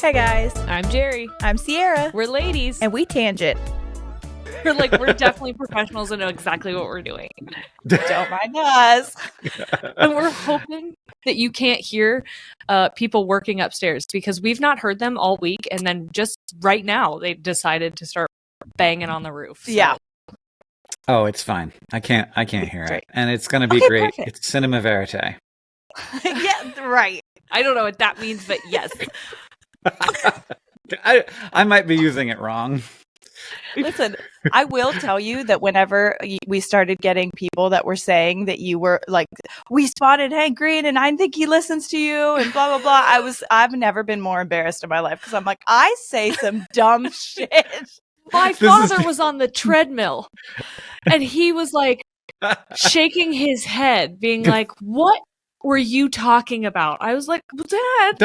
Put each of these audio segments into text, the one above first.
Hey guys, I'm Jerry. I'm Sierra. We're ladies. And we tangent. We're definitely professionals and know exactly what we're doing. Don't mind us. And we're hoping that you can't hear people working upstairs because we've not heard them all week. And then just right now, they decided to start banging on the roof. So. Yeah. Oh, it's fine. I can't hear Great. it. And it's going to be great. Perfect. It's cinema verite. Yeah, right. I don't know what that means, but yes. I might be using it wrong. Listen, I will tell you that whenever we started getting people that were saying that you were like, we spotted Hank Green and I think he listens to you and blah, blah, blah. I've never been more embarrassed in my life because I'm like, I say some dumb shit. My father was on the treadmill and he was like shaking his head, being like, what were you talking about? I was like, well, Dad.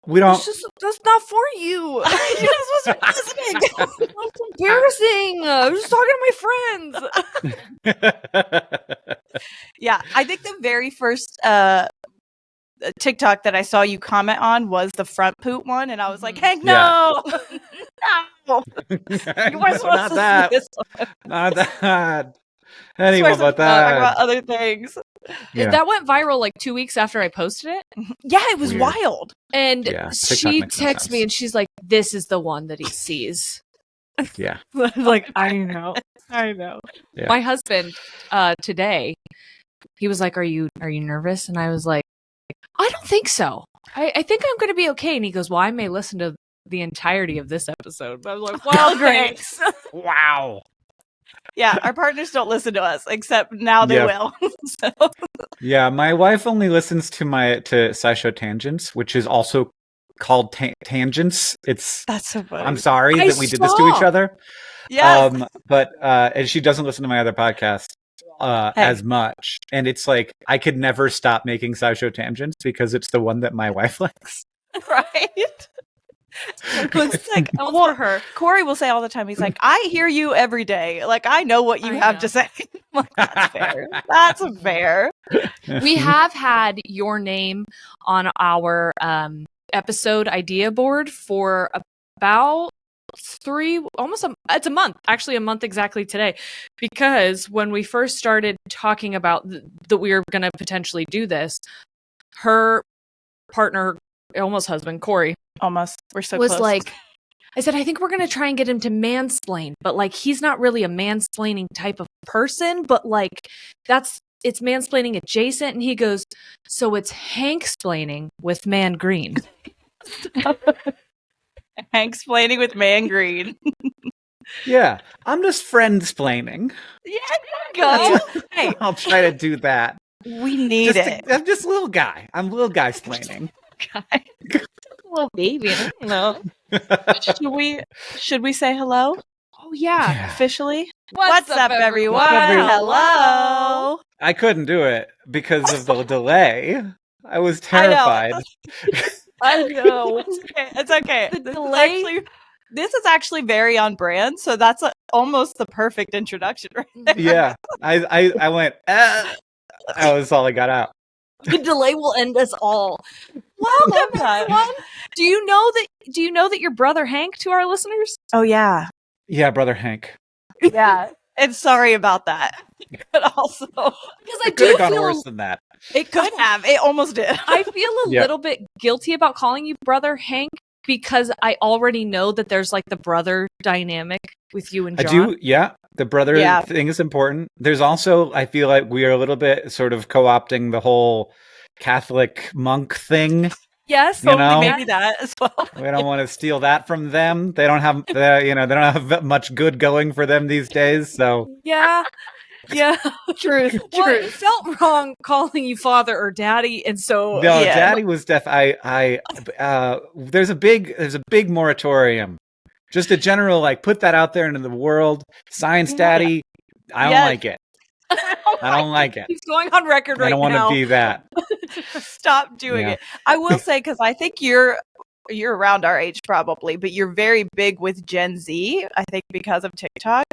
That's not for you. You're not supposed to be listening. That's embarrassing. I was just talking to my friends. Yeah, I think the very first TikTok that I saw you comment on was the front poop one, and I was like, Hank, no! No! You weren't supposed to that. see this one. Not that. Anyway, about that. Talk about other things. Yeah. That went viral like 2 weeks after I posted it. Yeah, it was Weird. wild. And she makes no texts me sense. and she's like, this is the one that he sees. Yeah. Like, I know. Yeah. My husband today, he was like, are you nervous? And I was like, I don't think so. I think I'm going to be okay. And he goes, well, I may listen to the entirety of this episode. But I was like, well, great. Wow. Yeah, our partners don't listen to us, except now they will. So. Yeah, my wife only listens to Scishow Tangents, which is also called Tangents. That's so funny. I'm sorry that we did this to each other. Yes. But and she doesn't listen to my other podcast as much. And it's like I could never stop making Scishow Tangents because it's the one that my wife likes. Right? It's like, for her. Corey will say all the time, he's like, I hear you every day. Like, I know what you have to say. Like, that's fair. That's fair. We have had your name on our episode idea board for about it's a month, actually a month exactly today, because when we first started talking about that we were going to potentially do this, her partner, almost husband, Corey, almost, we're so was close. like, I said, I think we're going to try and get him to mansplain, but like, he's not really a mansplaining type of person, but like, it's mansplaining adjacent. And he goes, so it's Hank-splaining with Man Green. Hank-splaining with Man Green. Yeah, I'm just friend-splaining. Yeah, there you go. Hey, I'll try to do that. We need it. I'm just a little guy. I'm little guy-splaining. Guy. Little baby. I don't know. Should we say hello? Oh, yeah. Officially? What's up, everyone? Hello. I couldn't do it because of the delay. I was terrified. I know. It's okay. This is actually very on brand, so that's almost the perfect introduction right there. Yeah. I went, that was all I got out. The delay will end us all. Welcome, everyone. Do you know that your brother Hank to our listeners? Oh yeah. Yeah, brother Hank. Yeah. And sorry about that. But also because I could do have gone feel worse than that. It could have. It almost did. I feel a little bit guilty about calling you brother Hank because I already know that there's like the brother dynamic with you and John. I do, yeah. The brother thing is important. There's also, I feel like we are a little bit sort of co-opting the whole Catholic monk thing. Yes, maybe that as well. We don't want to steal that from them. They don't have, they don't have much good going for them these days. So yeah, truth. Well, it felt wrong calling you father or daddy, and so daddy was I there's a big moratorium. Just a general put that out there into the world. Science daddy, I don't like it. I don't like it. He's going on record right now. I don't want to be that. Stop doing it. I will say, because I think you're around our age probably, but you're very big with Gen Z, I think because of TikTok.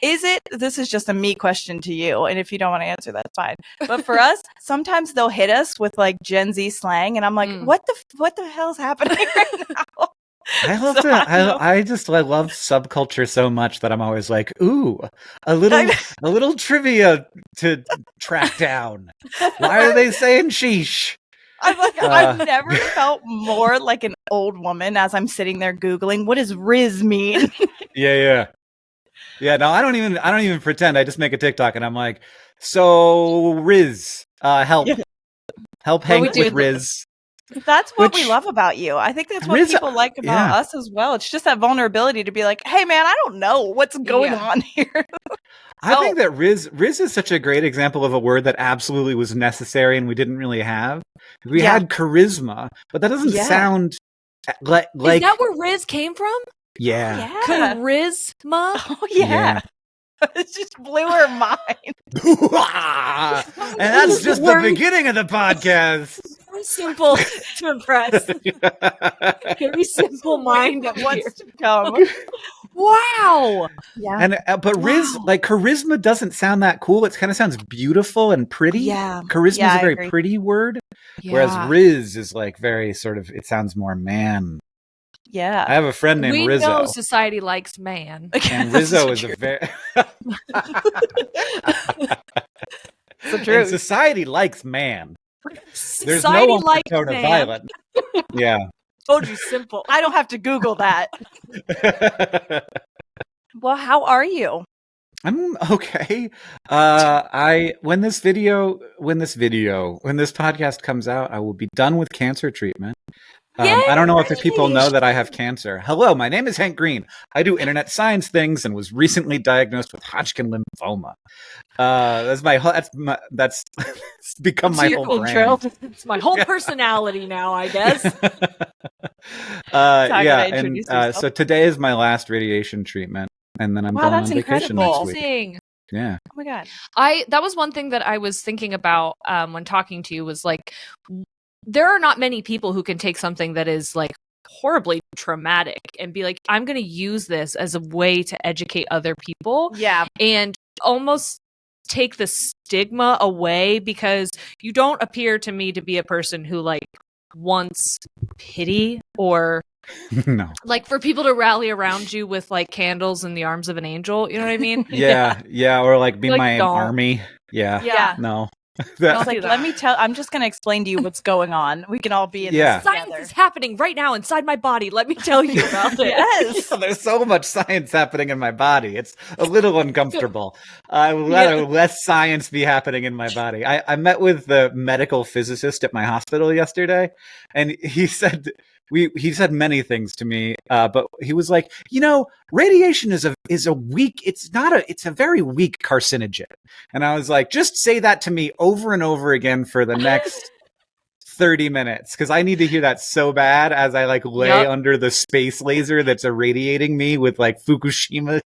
This is just a me question to you, and if you don't want to answer, that's fine. But for us, sometimes they'll hit us with like Gen Z slang, and I'm like, what the hell is happening right now? I love So to. I know. I love subculture so much that I'm always like, ooh, a little trivia to track down. Why are they saying sheesh? I'm like, I've never felt more like an old woman as I'm sitting there Googling, what does Riz mean? Yeah. No, I don't even pretend. I just make a TikTok and I'm like, so Riz, help Hank with Riz. That's what we love about you. I think that's what people like about us as well. It's just that vulnerability to be like, hey man, I don't know what's going on here. I think that Riz is such a great example of a word that absolutely was necessary and we didn't really have. We had charisma, but that doesn't sound like. Is that where Riz came from? Yeah. Charisma? Oh, yeah. It just blew her mind. And that's just the beginning of the podcast. Very simple to impress. Very simple mind that wants to come. Wow. Yeah. And but Riz, like charisma doesn't sound that cool. It kind of sounds beautiful and pretty. Yeah. Charisma is a very pretty word. Yeah. Whereas Riz is like very sort of, it sounds more man. Yeah. I have a friend named Rizzo. We know society likes man. And Rizzo is a very... So true. And society likes man. There's no undertone of violence. Yeah. Told you simple. I don't have to Google that. Well, how are you? I'm okay. When this podcast comes out, I will be done with cancer treatment. I don't know if people know that I have cancer. Hello, my name is Hank Green. I do internet science things and was recently diagnosed with Hodgkin lymphoma. That's become my whole brand. It's my whole personality now, I guess. So today is my last radiation treatment, and then I'm going on vacation next week. Yeah. Oh my god. That was one thing that I was thinking about when talking to you was like, there are not many people who can take something that is like horribly traumatic and be like, I'm going to use this as a way to educate other people. Yeah. And almost take the stigma away, because you don't appear to me to be a person who like wants pity or no, like for people to rally around you with like candles in the arms of an angel. You know what I mean? Yeah. Or like be like, my army. Yeah. No. I was like, I'm just going to explain to you what's going on. We can all be in this together. Science is happening right now inside my body. Let me tell you about it. Yes. There's so much science happening in my body. It's a little uncomfortable. I would rather less science be happening in my body. I met with the medical physicist at my hospital yesterday, and he said... He said many things to me, but he was like, radiation is a weak, it's a very weak carcinogen. And I was like, just say that to me over and over again for the next 30 minutes, because I need to hear that so bad as I like lay under the space laser that's irradiating me with like Fukushima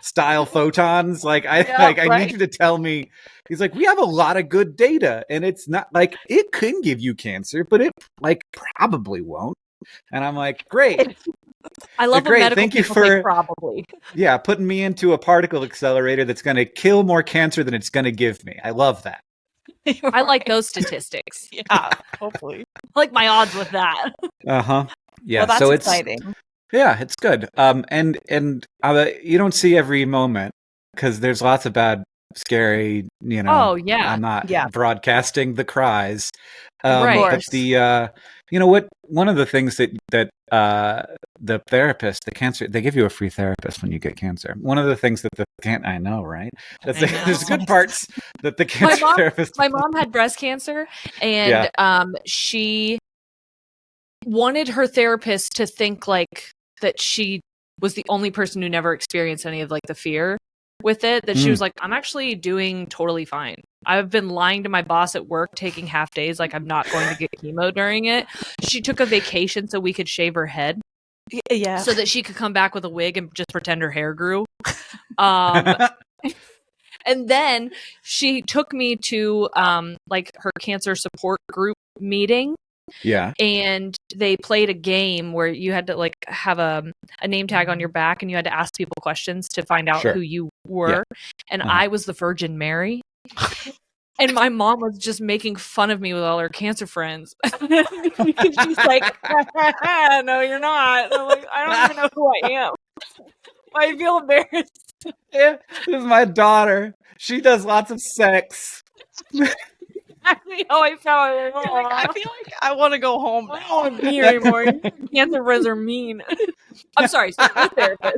style photons. Like I need you to tell me. He's like, we have a lot of good data, and it's not like it can give you cancer, but it like probably won't. And I'm like, great. I love when medical people say probably. Yeah, putting me into a particle accelerator that's going to kill more cancer than it's going to give me. I love that. I like those statistics. Yeah, hopefully. I like my odds with that. Uh-huh. Yeah, well, that's so exciting. It's good. And you don't see every moment because there's lots of bad, scary, Oh, yeah. I'm not broadcasting the cries. Right. But the one of the things that the therapist, the cancer, they give you a free therapist when you get cancer. One of the things that I know, right? There's good parts that the cancer therapist. My mom had breast cancer, and she wanted her therapist to think like that she was the only person who never experienced any of like the fear with it, that she was like, I'm actually doing totally fine. I've been lying to my boss at work, taking half days, like I'm not going to get chemo during it. She took a vacation so we could shave her head. Yeah. So that she could come back with a wig and just pretend her hair grew. And then she took me to like her cancer support group meeting. Yeah. And they played a game where you had to like have a name tag on your back, and you had to ask people questions to find out who you were. Yeah. And I was the Virgin Mary. And my mom was just making fun of me with all her cancer friends. She's like, no, you're not. And I'm like, I don't even know who I am. I feel embarrassed. Yeah, this is my daughter. She does lots of sex. Exactly how I felt. I feel like I want to go home. I don't want to be here anymore. Cancer friends are mean. I'm sorry, so you're a therapist.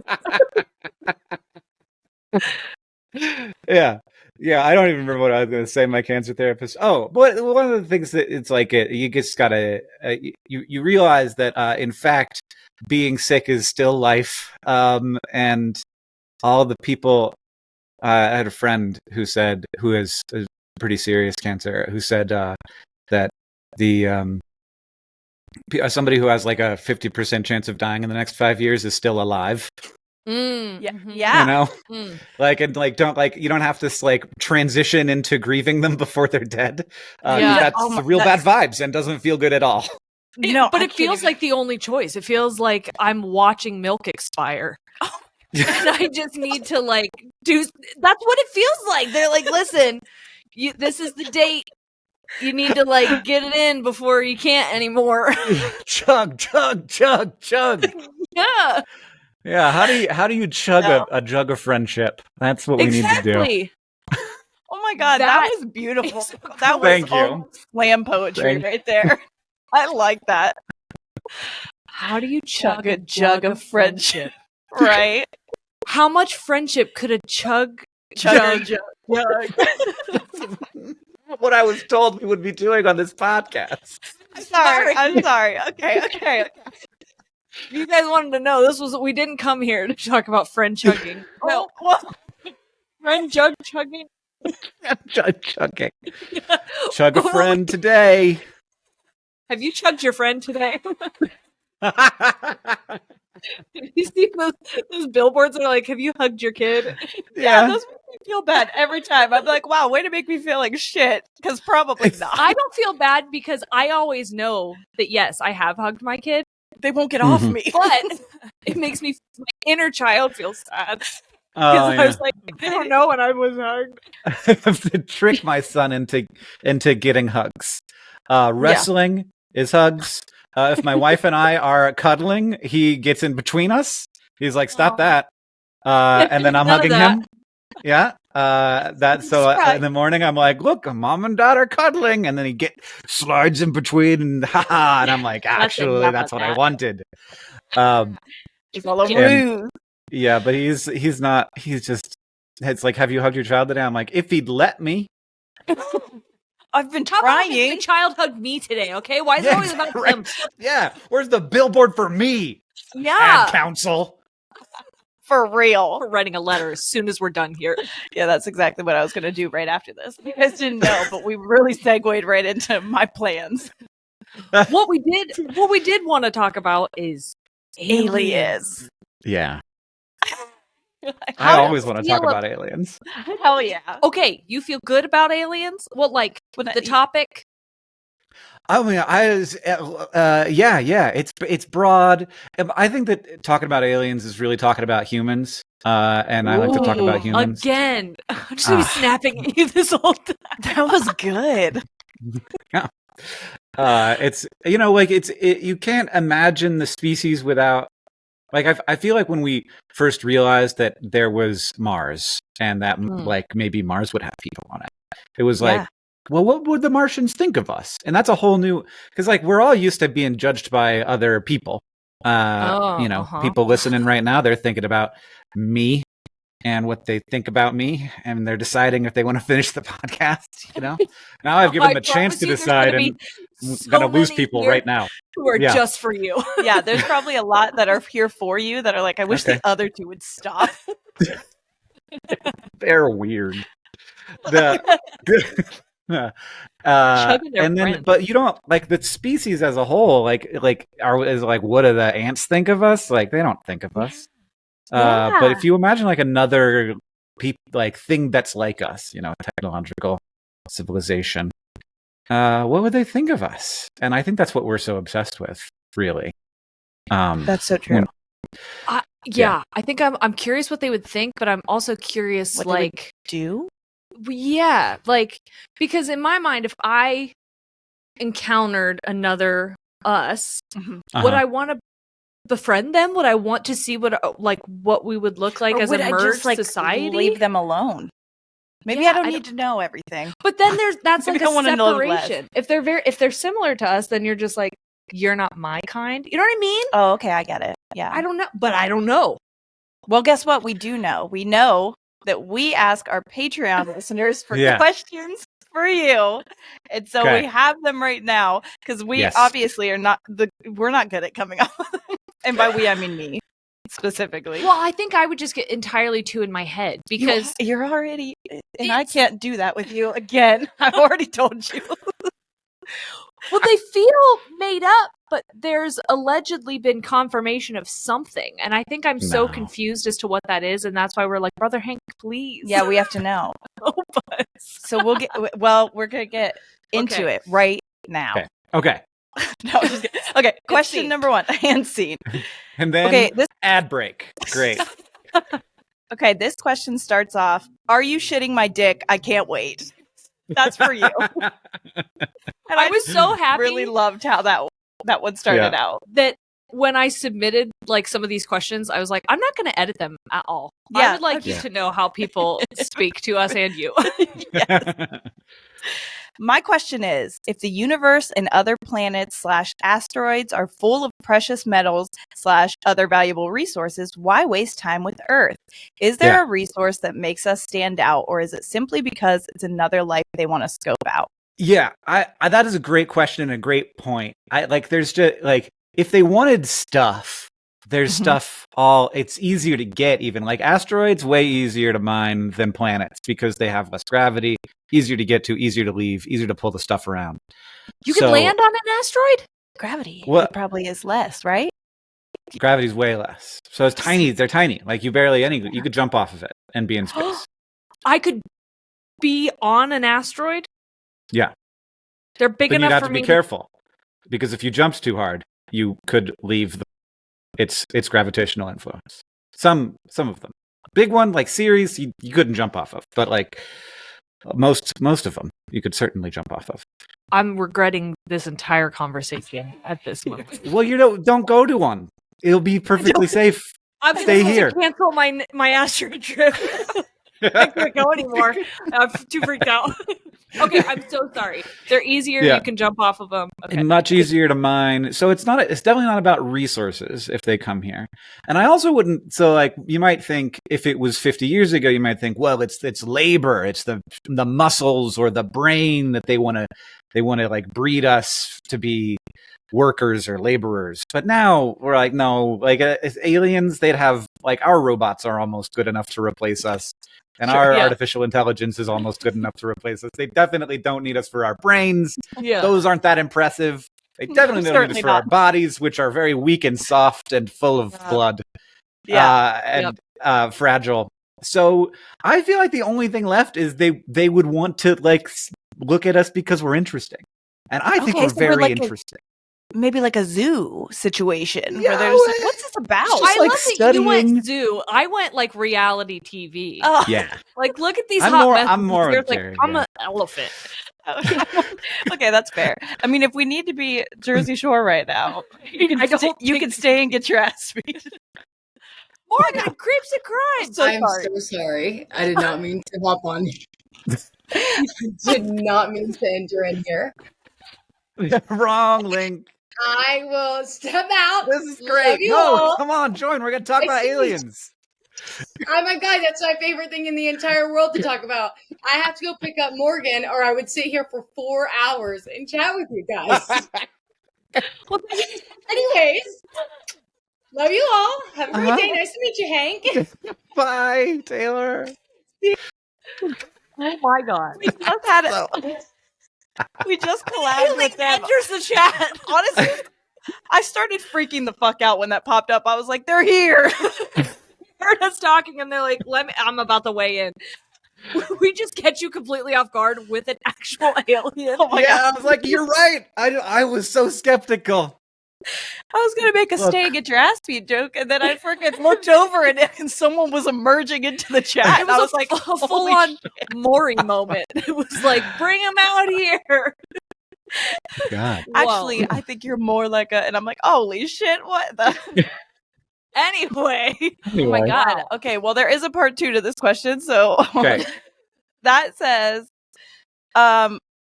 Yeah. Yeah, I don't even remember what I was going to say. My cancer therapist. Oh, but one of the things that it's like, you just gotta, you realize that, in fact, being sick is still life. And all the people, I had a friend who has a pretty serious cancer, who said that the somebody who has like a 50% chance of dying in the next 5 years is still alive. Yeah. You know, you don't have to like transition into grieving them before they're dead. That's real bad vibes and doesn't feel good at all. But it feels like the only choice. It feels like I'm watching milk expire. And I just need to like do. That's what it feels like. They're like, listen, this is the date. You need to like get it in before you can't anymore. Chug, chug, chug, chug. Yeah. Yeah. How do you chug a jug of friendship? That's what we need to do. Oh my God, that was beautiful. That was Thank you. Slam poetry right there. I like that. How do you chug a jug of friendship? Right? How much friendship could a chug? What I was told we would be doing on this podcast. I'm sorry. Okay. You guys wanted to know we didn't come here to talk about friend chugging. No. Friend jug chugging. Jug chugging. Chug a friend today. Have you chugged your friend today? You see those billboards that are like, have you hugged your kid? Yeah, those make me feel bad every time. I'm like, wow, way to make me feel like shit. Because probably not. I don't feel bad because I always know that, yes, I have hugged my kid. They won't get off me. But it makes my inner child feel sad. Because I was like, I don't know when I was hugged. I have to trick my son into getting hugs. Wrestling is hugs. If my wife and I are cuddling, he gets in between us. He's like, "Stop that!" And then I'm hugging him. Yeah. In the morning, I'm like, "Look, mom and dad are cuddling," and then he slides in between, and and I'm like, "Actually, that's what I wanted." He's all over you. Yeah, but he's not. He's just. It's like, have you hugged your child today? I'm like, if he'd let me. I've been trying. My child hugged me today, okay? Why is it always about him? Yeah, where's the billboard for me? Yeah. Ad council. For real. We're writing a letter as soon as we're done here. Yeah, that's exactly what I was going to do right after this. You guys didn't know, but we really segued right into my plans. What we did want to talk about is aliens. Yeah. I always want to talk about aliens. Hell yeah. Okay, you feel good about aliens? Well, like the topic? I mean, it's broad. I think that talking about aliens is really talking about humans. And I like to talk about humans. Again. I'm just gonna be snapping at you this whole time. That was good. Yeah. It's you can't imagine the species without. Like, I feel like when we first realized that there was Mars and that like maybe Mars would have people on it, it was like, well, what would the Martians think of us? And that's a whole new, because like we're all used to being judged by other people. People listening right now, they're thinking about me and what they think about me, and they're deciding if they want to finish the podcast. Now I've given them a chance to decide, and I'm going to lose people right now who are just for you. Yeah, there's probably a lot that are here for you that are like, I wish the other two would stop. They're weird. And then, but you don't like the species as a whole. What do the ants think of us? Like, they don't think of us. But if you imagine like another thing that's like us, technological civilization, what would they think of us? And I think that's what we're so obsessed with, really. That's so true. I think I'm curious what they would think, but I'm also curious, what they would do. Yeah, like, because in my mind, if I encountered another us, would I want to befriend them? Would I want to see what we would look like as a merged society? Leave them alone. Maybe I don't need to know everything. But then that's like a separation. If they're similar to us, then you're just like, you're not my kind. You know what I mean? Oh, okay, I get it. Yeah. I don't know, but I don't know. Well, guess what? We do know. We know that we ask our Patreon listeners for questions for you. And so we have them right now because we obviously are we're not good at coming up with them. And by we, I mean me specifically. Well, I think I would just get entirely too in my head because you're already, and I can't do that with you again. I've already told you. Well, they feel made up, but there's allegedly been confirmation of something. And I think I'm so confused as to what that is. And that's why we're like, Brother Hank, please. Yeah, we have to know. So we're going to get into it right now. Okay. No, okay. Question number 1, hand scene. And then ad break. Great. Okay, this question starts off, are you shitting my dick? I can't wait. That's for you. And I was so happy. Really loved how that one started out. That when I submitted like some of these questions, I was like, I'm not going to edit them at all. Yeah, I would like you to know how people speak to us and you. My question is, if the universe and other planets / asteroids are full of precious metals / other valuable resources, why waste time with Earth? Is there a resource that makes us stand out, or is it simply because it's another life they want to scope out? Yeah, I that is a great question and a great point. There's just if they wanted stuff, there's stuff it's easier to get even. Like asteroids, way easier to mine than planets because they have less gravity, easier to get to, easier to leave, easier to pull the stuff around. You can land on an asteroid? Gravity it probably is less, right? Gravity's way less. So it's tiny. They're tiny. Like you could jump off of it and be in space. I could be on an asteroid? Yeah. They're big enough for me. You'd have to be careful because if you jumped too hard, you could leave its gravitational influence. Some of them. Big one like Ceres, you couldn't jump off of, but like most of them, you could certainly jump off of. I'm regretting this entire conversation at this moment. Well, don't go to one. It'll be perfectly safe. Stay here. Cancel my asteroid trip. I can't go anymore. I'm too freaked out. Okay, I'm so sorry. They're easier. You can jump off of them. Okay. And much easier to mine. So it's definitely not about resources if they come here. And I also wouldn't. So like you might think if it was 50 years ago, you might think, well, it's labor, it's the muscles or the brain that they want to like breed us to be workers or laborers. But now we're like, no, like as aliens, they'd have like our robots are almost good enough to replace us. And our artificial intelligence is almost good enough to replace us. They definitely don't need us for our brains. Yeah. Those aren't that impressive. They definitely don't need us for our bodies, which are very weak and soft and full of blood. And fragile. So I feel like the only thing left is they would want to like look at us because we're interesting. And I think we're very interesting. Maybe like a zoo situation where there's like, what's this about? I love that you went zoo. I went like reality TV. Oh. Yeah. Like look at these hot messes. I'm more like I'm an elephant. Okay, that's fair. I mean, if we need to be Jersey Shore right now, you can stay and get your ass beat. Morgan, creeps and crimes. I'm so sorry. I did not mean to hop on. I did not mean to enter in here. Wrong, Link. I will step out. This is great. No, come on, join. We're going to talk about aliens. Oh my God, that's my favorite thing in the entire world to talk about. I have to go pick up Morgan or I would sit here for 4 hours and chat with you guys. Well, anyways, love you all. Have a great day. Nice to meet you, Hank. Bye, Taylor. Oh my God. We just had it. We just collabed with them. Enters the chat. Honestly, I started freaking the fuck out when that popped up. I was like, they're here. Heard us talking and they're like, I'm about to weigh in. We just catch you completely off guard with an actual alien. Oh my God. I was like, you're right. I was so skeptical. I was gonna make a stay and get your ass beat joke, and then I freaking looked over and someone was emerging into the chat. It I was was like, a full-on Maury moment. It was like, bring him out here. God. Actually, I think you're more like and I'm like, holy shit, what the? Anyway. Oh my God. Okay, well, there is a part 2 to this question. So Okay. that says,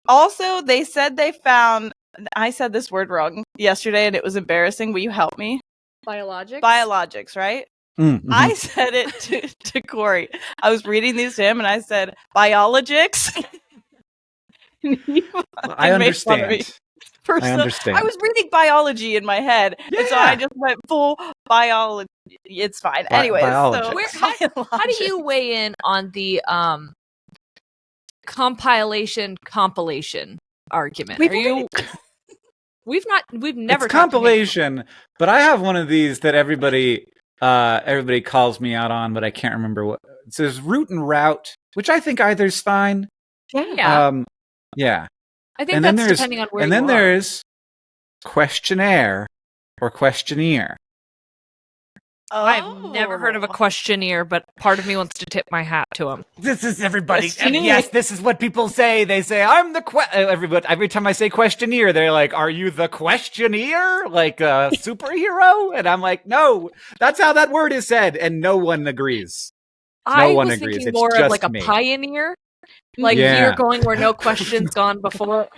also, they said they found, I said this word wrong yesterday and it was embarrassing. Will you help me? Biologics? Biologics, right? Mm-hmm. I said it to Corey. I was reading these to him and I said, biologics. I understand. I understand. I was reading biology in my head, and so I just went full biology. It's fine. Anyways, so how do you weigh in on the compilation argument? We've never it's compilation, but I have one of these that everybody calls me out on, but I can't remember what it says. Root and route, which I think either's fine. Yeah. Yeah. I think that's depending on where you are. And then there's questionnaire or questionnaire. Oh. I've never heard of a questionnaire, but part of me wants to tip my hat to him. This is everybody. Yes, this is what people say. They say, I'm the everybody. Every time I say questionnaire, they're like, are you the questionnaire? Like a superhero? And I'm like, no, that's how that word is said. And no one agrees. I was thinking more of like a pioneer. Like you're going where no question's gone before.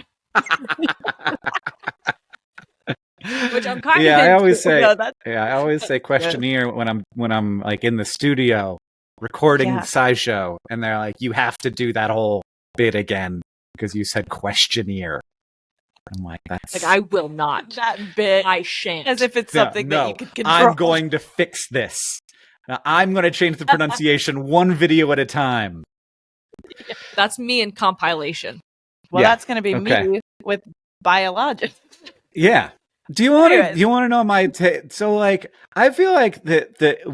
Which I'm kind of I always say I always say questionnaire when I'm like in the studio recording Scishow, and they're like, you have to do that whole bit again because you said questionnaire. I'm like, that's like, I will not. That bit. I shan't. As if it's something that you can control. I'm going to fix this. Now, I'm going to change the pronunciation one video at a time. That's me in compilation. Well, that's going to be me with biologics. Yeah. Do you want to know my so like I feel like it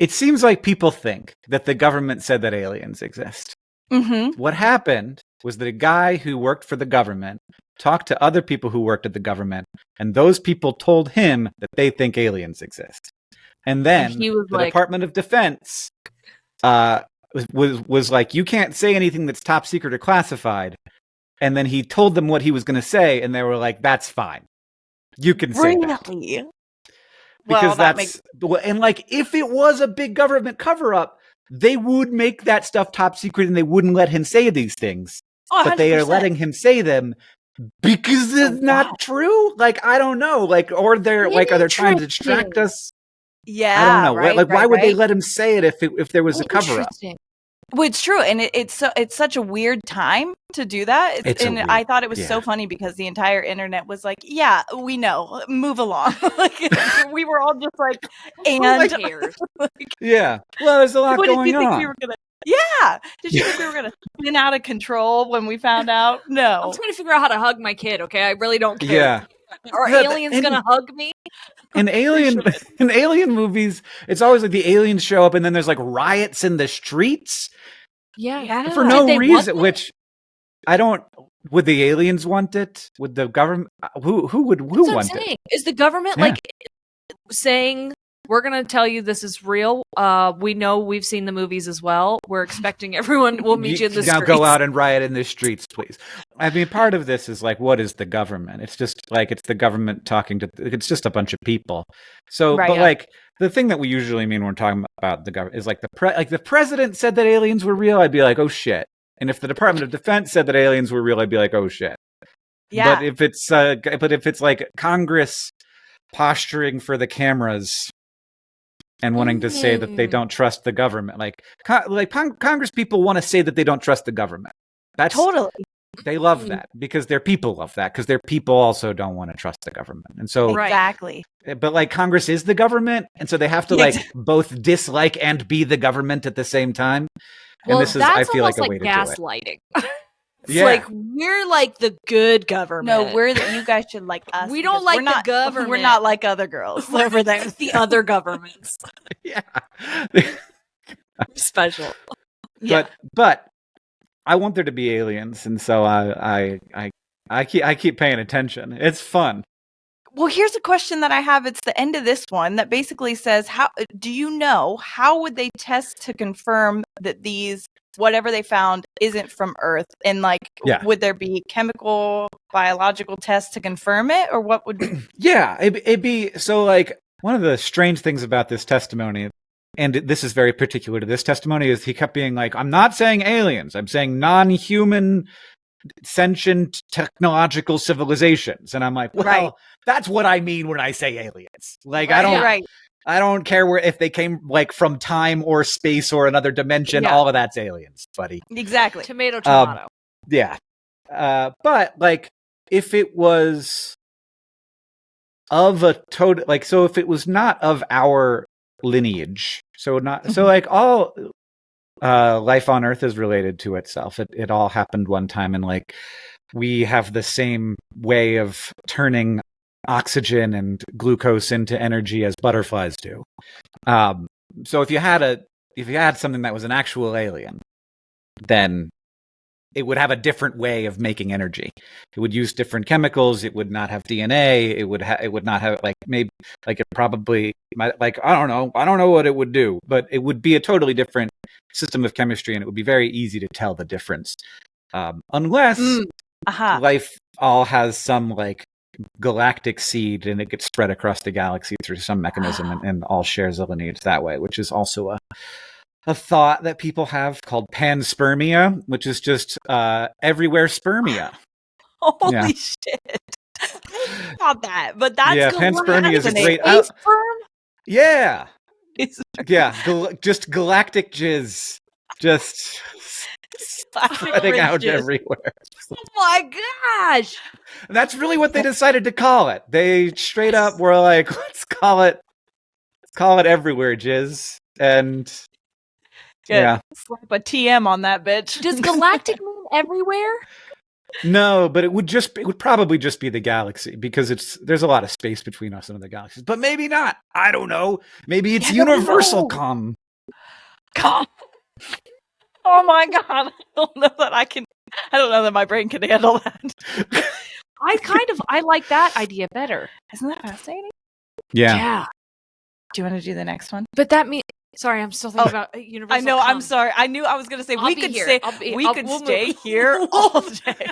seems like people think that the government said that aliens exist. Mm-hmm. What happened was that a guy who worked for the government talked to other people who worked at the government, and those people told him that they think aliens exist. And then the Department of Defense was like, you can't say anything that's top secret or classified. And then he told them what he was going to say, and they were like, that's fine. You can say that. Because and like, if it was a big government cover-up, they would make that stuff top secret and they wouldn't let him say these things. Oh, but they are letting him say them because it's not true. Like, I don't know. Like, or they're like, are they trying to distract us? Yeah. I don't know. Right, like, why would they let him say it if there was a cover-up? Well, it's true, and it's such a weird time to do that. I thought it was so funny because the entire internet was like, "Yeah, we know, move along." Like we were all just like, "And yeah, well, there's a lot going on." We were gonna, did you think we were gonna spin out of control when we found out? No, I'm trying to figure out how to hug my kid. Okay, I really don't care. Yeah. Are aliens gonna hug me? In alien movies, it's always like the aliens show up and then there's like riots in the streets. Yeah. For no reason, which I don't. Would the aliens want it? Would the government? Who want it? Is the government like saying, we're going to tell you this is real? We know we've seen the movies as well. We're expecting everyone will meet you in the streets. Now go out and riot in the streets, please. I mean, part of this is like, what is the government? It's just like, it's the government talking to, it's just a bunch of people. So, like, the thing that we usually mean when we're talking about the government is like the president said that aliens were real, I'd be like, oh shit. And if the Department of Defense said that aliens were real, I'd be like, oh shit. Yeah. But if it's like Congress posturing for the cameras and wanting to say that they don't trust the government, like Congress people want to say that they don't trust the government. That's totally. They love that because their people love that because their people also don't want to trust the government. And so exactly. But like Congress is the government, and so they have to like both dislike and be the government at the same time. And well, this is, I feel like, a way to gaslighting. do it. It's like we're like the good government. No, you guys should like us. We don't like the government. We're not like other girls over there. The other governments. Yeah. Special. But I want there to be aliens, and so I I keep paying attention. It's fun. Well, here's a question that I have. It's the end of this one that basically says, how do you know, how would they test to confirm that these, whatever they found, isn't from Earth? And like, would there be chemical, biological tests to confirm it, or what would? Yeah, it'd be so like one of the strange things about this testimony, and this is very particular to this testimony, is he kept being like, I'm not saying aliens, I'm saying non-human sentient technological civilizations. And I'm like, well, that's what I mean when I say aliens. Like, I don't care if they came like from time or space or another dimension. All of that's aliens, buddy. Exactly. Tomato. Yeah. But like, if it was of a total, like, so if it was not of our lineage, so like all life on Earth is related to itself. It all happened one time, and like we have the same way of turning oxygen and glucose into energy as butterflies do. So if you had something that was an actual alien, then it would have a different way of making energy. It would use different chemicals. It would not have DNA. It would not have like maybe like it probably might, like I don't know what it would do, but it would be a totally different system of chemistry, and it would be very easy to tell the difference. Unless life all has some like galactic seed and it gets spread across the galaxy through some mechanism and all shares a lineage that way, which is also a thought that people have called Panspermia, which is just everywhere spermia. Holy shit. I didn't think about that, but that's Panspermia is a great sperm? Yeah. Just galactic jizz. Just spreading out everywhere. Oh my gosh. And that's really what they decided to call it. They straight up were like, let's call it everywhere jizz. And slap a TM on that bitch. Does galactic mean everywhere? No, but it would probably just be the galaxy, because there's a lot of space between us and other galaxies. But maybe not. I don't know. Maybe it's universal com. Oh my god! I don't know that my brain can handle that. I like that idea better. Isn't that fascinating? Yeah. Do you want to do the next one? But that means. Sorry, I'm still thinking about universal. I know. Com. I'm sorry. I knew I was going to say we could stay here all day.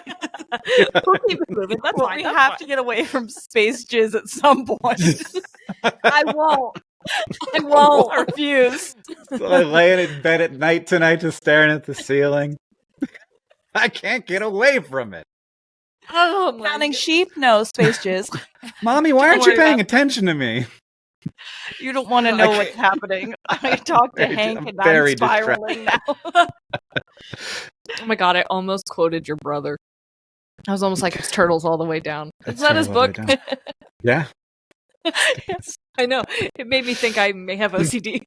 We'll keep it moving. That's fine. We have to get away from space jizz at some point. I won't. I refuse. So I lay in bed at night tonight just staring at the ceiling. I can't get away from it. Oh, counting sheep? No, space jizz. Mommy, why aren't you paying attention to me? You don't want to know what's happening. I talked to Hank and I'm spiraling now. Oh my god, I almost quoted your brother. I was almost like, it's turtles all the way down. It's not his book. Yeah. Yes, I know. It made me think I may have OCD.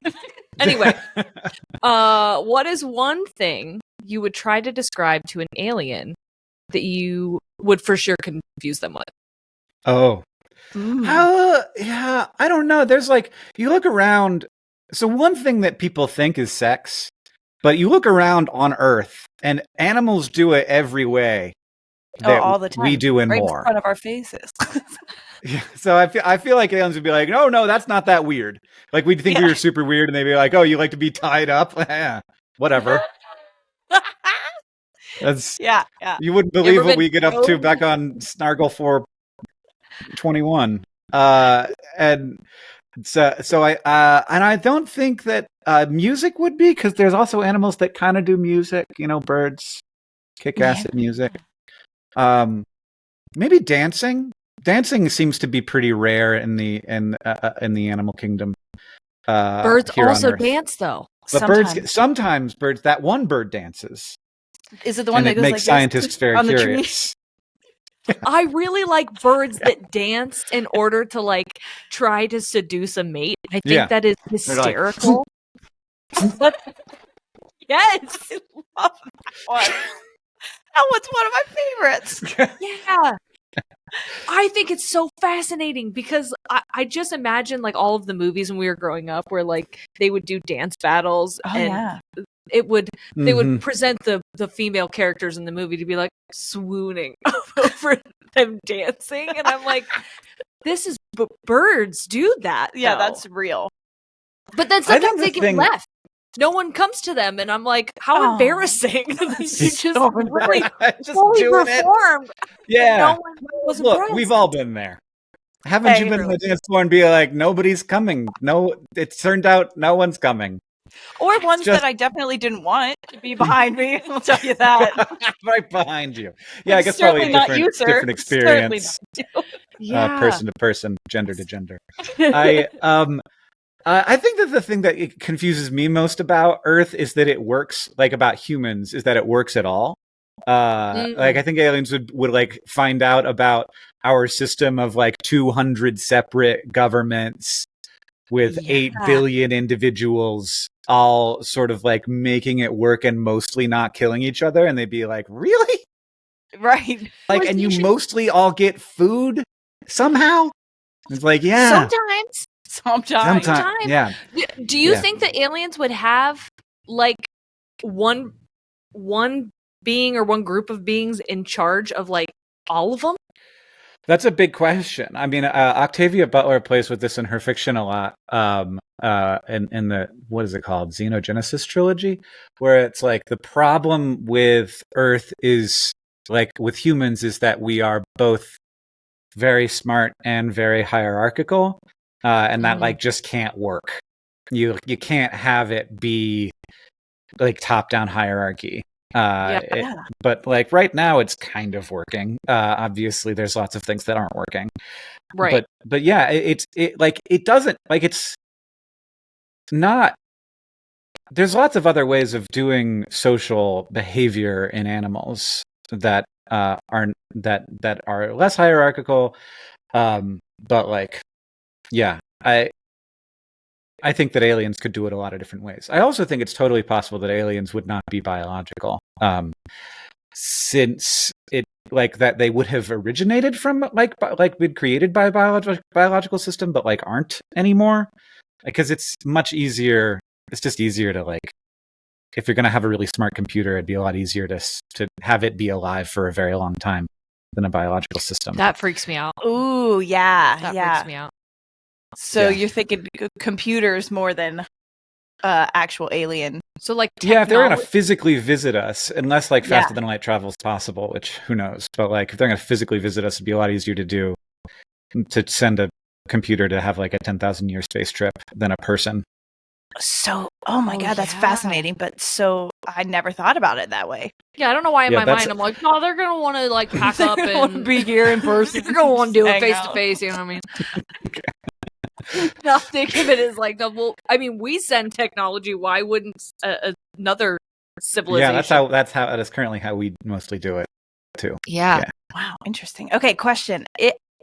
Anyway, what is one thing you would try to describe to an alien that you would for sure confuse them with? Oh. Yeah, I don't know. There's like, you look around. So one thing that people think is sex, but you look around on Earth and animals do it every way. All the time. We do and right more. In front of our faces. Yeah, so I feel like aliens would be like, no, that's not that weird. Like we'd think we were super weird, and they'd be like, oh, you like to be tied up? Yeah, whatever. That's You wouldn't believe what we get up to back on Snargle 421. And so I don't think that music would be, because there's also animals that kind of do music. You know, birds kick ass at music. Maybe dancing. Dancing seems to be pretty rare in the animal kingdom. Birds also dance, though. But sometimes birds. That one bird dances. Is it the one that goes makes scientists very curious? I really like birds that dance in order to like try to seduce a mate. I think that is hysterical. Yes, I love that one. That one's one of my favorites. Yeah. I think it's so fascinating because I just imagine like all of the movies when we were growing up where like they would do dance battles they would Mm-hmm. present the female characters in the movie to be like swooning over them dancing, and I'm like, this is birds do that. Yeah, though. that's real. But then I think sometimes the they get thing- left. No one comes to them, and I'm like, how Oh, embarrassing! You just so really Just fully doing it. performed. Yeah. No one was Look, impressed. we've all been there. Haven't you Hey, been on the dance floor and be like, nobody's coming? No, it turned out no one's coming. Or ones just- that I definitely didn't want to be behind me. I'll tell you that. Right behind you. Yeah, I guess Certainly probably not different, you, sir. different Certainly experience, not Yeah. person to person, gender to gender. I think that the thing that it confuses me most about Earth is that it works, like about humans, is that it works at all. Like I think aliens would like find out about our system of like 200 separate governments with 8 billion individuals all sort of like making it work and mostly not killing each other, and they'd be like, really? Right. Like, and you mostly all get food somehow? It's like, yeah. Sometimes. Yeah. Do you Yeah. think that aliens would have like one being or one group of beings in charge of like all of them? That's a big question. I mean, Octavia Butler plays with this in her fiction a lot. In the, what is it called? Xenogenesis trilogy, where it's like the problem with Earth is like with humans is that we are both very smart and very hierarchical, and that like just can't work. You can't have it be like top-down hierarchy. But like right now it's kind of working. Obviously there's lots of things that aren't working. Right. But yeah, it doesn't like it's not. There's lots of other ways of doing social behavior in animals that are less hierarchical. But like, yeah, I think that aliens could do it a lot of different ways. I also think it's totally possible that aliens would not be biological, since it like that they would have originated from like been created by a biological system, but like aren't anymore, because it's much easier. It's just easier to like, if you're going to have a really smart computer, it'd be a lot easier to have it be alive for a very long time than a biological system. That freaks me out. Ooh, yeah. That freaks me out. So Yeah. you're thinking computers more than actual alien. So like Yeah, if they're going to technology- physically visit us, unless like faster than light travel is possible, which who knows, but like if they're going to physically visit us, it'd be a lot easier to send a computer to have like a 10,000-year space trip than a person. So, oh my God, that's yeah. fascinating. But so I never thought about it that way. Yeah, I don't know why in Yeah, my that's- mind I'm like, no, they're gonna want to like pack They're up gonna wanna and be here in person. They're gonna want to do it Hang face to out. face. You know what I mean? Not think of it as like, well, I mean, we send technology. Why wouldn't another civilization? Yeah, that's currently how we mostly do it too. Yeah. Wow, interesting. Okay, question.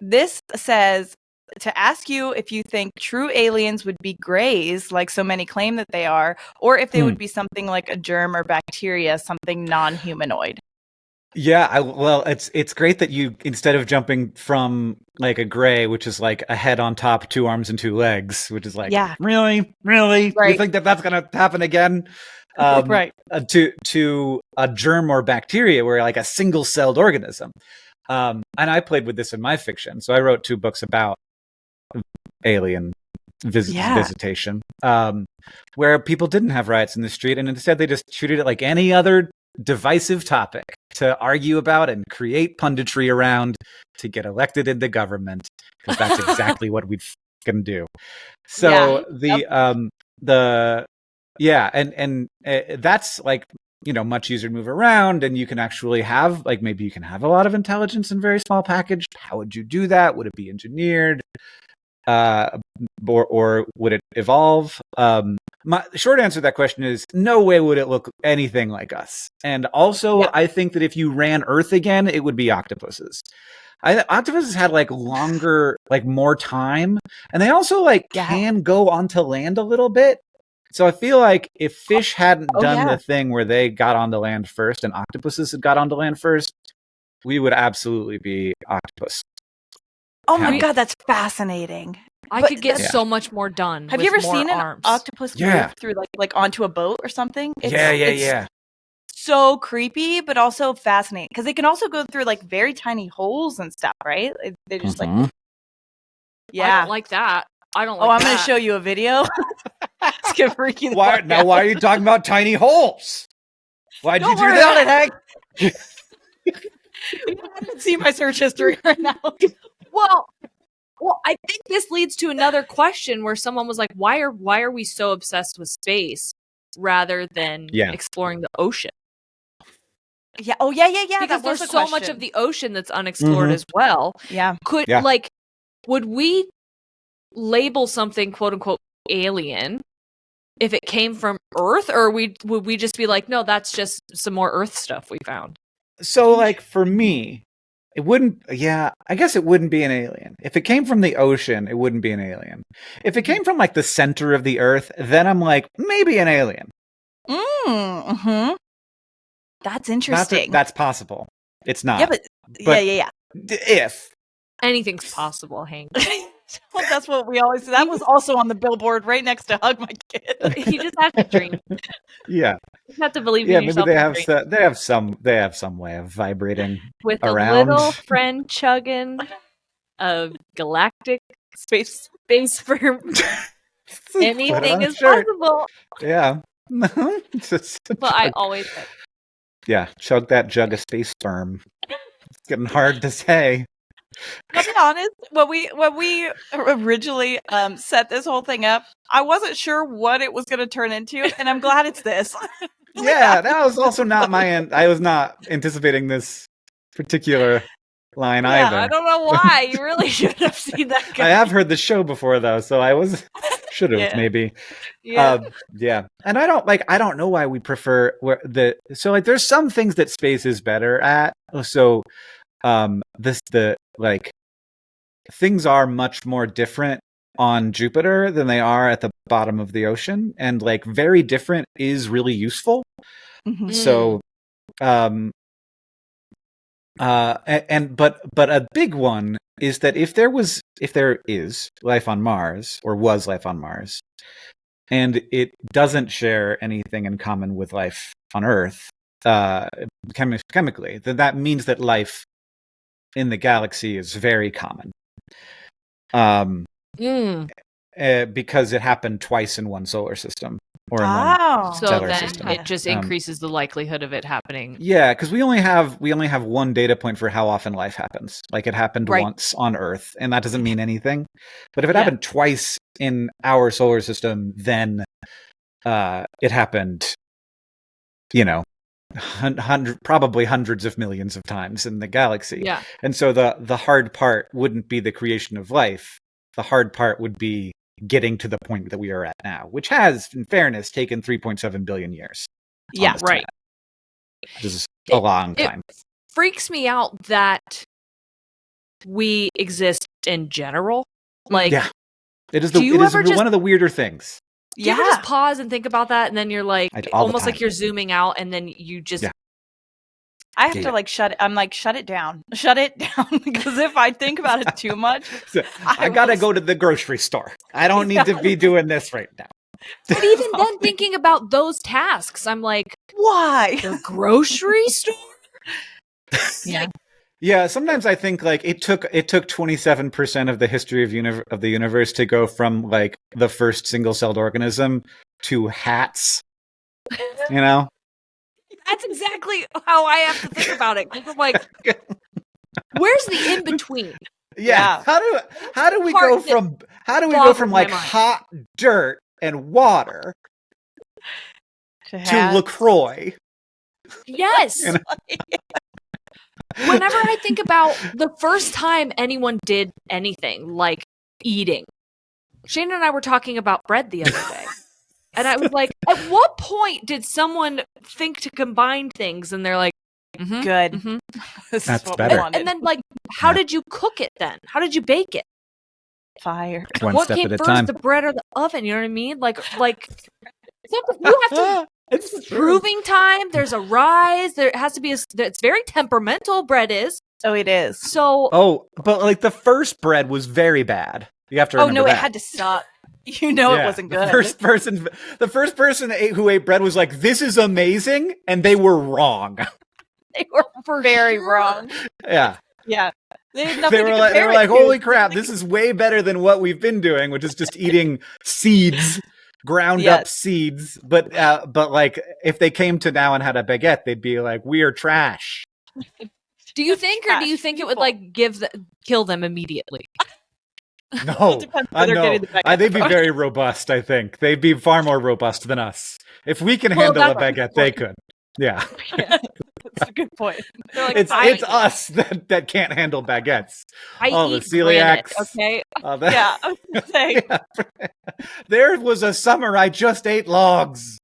This says to ask you if you think true aliens would be greys, like so many claim that they are, or if they would be something like a germ or bacteria, something non-humanoid. Yeah, well, it's great that you, instead of jumping from like a gray, which is like a head on top, 2 arms and 2 legs, which is like, really, you think that that's gonna happen again? Right. To a germ or bacteria, where like a single-celled organism. And I played with this in my fiction, so I wrote 2 books about alien visitation, where people didn't have riots in the street, and instead they just treated it like any other divisive topic to argue about and create punditry around to get elected into government, because that's exactly what we can do. So that's like, you know, much easier to move around, and you can actually have like, maybe you can have a lot of intelligence in a very small package. How would you do that? Would it be engineered? Or would it evolve? My short answer to that question is no way would it look anything like us. And also, I think that if you ran Earth again, it would be octopuses. Octopuses had like longer, like more time, and they also like can go onto land a little bit. So I feel like if fish hadn't done the thing where they got onto land first and octopuses had got onto land first, we would absolutely be octopus. Oh my God, that's fascinating. I could get so much more done. Have with you ever more seen an arms. octopus move through like onto a boat or something? It's so creepy, but also fascinating because they can also go through like very tiny holes and stuff, right? They just like, I don't like that. I don't like I'm that. going to show you a video. It's going to freak you why are you talking about tiny holes? Why'd you do that? You can see my search history right now. Well, I think this leads to another question where someone was like, why are we so obsessed with space rather than exploring the ocean? Yeah. Oh, yeah. Because there's so much of the ocean that's unexplored as well. Yeah. Would we label something quote unquote alien if it came from Earth, or would we just be like, no, that's just some more Earth stuff we found? So, like, for me, it wouldn't. Yeah, I guess it wouldn't be an alien. If it came from the ocean, it wouldn't be an alien. If it came from like the center of the Earth, then I'm like, maybe an alien. That's interesting. That's possible. It's not. Yeah, but yeah. If anything's possible, Hank. Well, that's what we always. That was also on the billboard right next to "Hug My Kid." You just have to dream. Yeah, you have to believe in yourself. Maybe they have some way of vibrating with around. A little friend chugging a galactic space sperm. Anything is possible. Yeah. But I always say. Yeah, chug that jug of space sperm. It's getting hard to say. I'll be honest, when we originally set this whole thing up, I wasn't sure what it was going to turn into, and I'm glad it's this. Yeah, that was also not my end. I was not anticipating this particular line either. I don't know why. You really should have seen that guy. I have heard the show before though, so I should have maybe. Yeah. And I don't know why we prefer there's some things that space is better at. So things are much more different on Jupiter than they are at the bottom of the ocean, and like very different is really useful. Mm-hmm. So but a big one is that if there is life on Mars, or was life on Mars, and it doesn't share anything in common with life on Earth chemically, then that means that life in the galaxy is very common. Because it happened twice in one solar system, or in one stellar system. It just increases the likelihood of it happening. Yeah, because we only have one data point for how often life happens. Like, it happened once on Earth, and that doesn't mean anything. But if it happened twice in our solar system, then it happened, probably hundreds of millions of times in the galaxy. Yeah. And so the hard part wouldn't be the creation of life. The hard part would be getting to the point that we are at now, which has, in fairness, taken 3.7 billion years. Yeah, right. Which is a long time. It freaks me out that we exist in general. Like, it is one of the weirder things. Do you ever just pause and think about that, and then you're like, almost like you're zooming out, and then you just... Yeah. I have to like shut it. I'm like, shut it down, because if I think about it too much, I gotta go to the grocery store. I don't need to be doing this right now. But even then, thinking about those tasks, I'm like, why the grocery store? Yeah. Yeah, sometimes I think like it took 27% of the history of the universe to go from like the first single-celled organism to hats. That's exactly how I have to think about it. I'm like, where's the in between? Yeah. How do we go from like hot dirt and water to LaCroix? Yes. Whenever I think about the first time anyone did anything like eating, Shane and I were talking about bread the other day. And I was like, at what point did someone think to combine things? And they're like, good. Mm-hmm. That's better. And then, like, how did you cook it then? How did you bake it? Fire. What came first, the bread or the oven? You know what I mean? Like you have to. It's proving time. There's a rise. There has to be it's very temperamental. Bread is. Oh, it is. So but like the first bread was very bad. You have to remember it that. had to stop. You know it wasn't good. The first person who ate bread was like, "This is amazing," and they were wrong. They were very wrong. Yeah. Yeah. They were like, "Holy crap, this is way better than what we've been doing, which is just eating seeds, ground up seeds." But like, if they came to now and had a baguette, they'd be like, "We are trash." do you think it would like kill them immediately? No, they'd be very robust. I think they'd be far more robust than us. If we can handle a baguette, they could. Yeah. That's a good point. Like, it's us that can't handle baguettes. I the eat celiacs. granite, okay. Yeah, I was gonna say. There was a summer I just ate logs.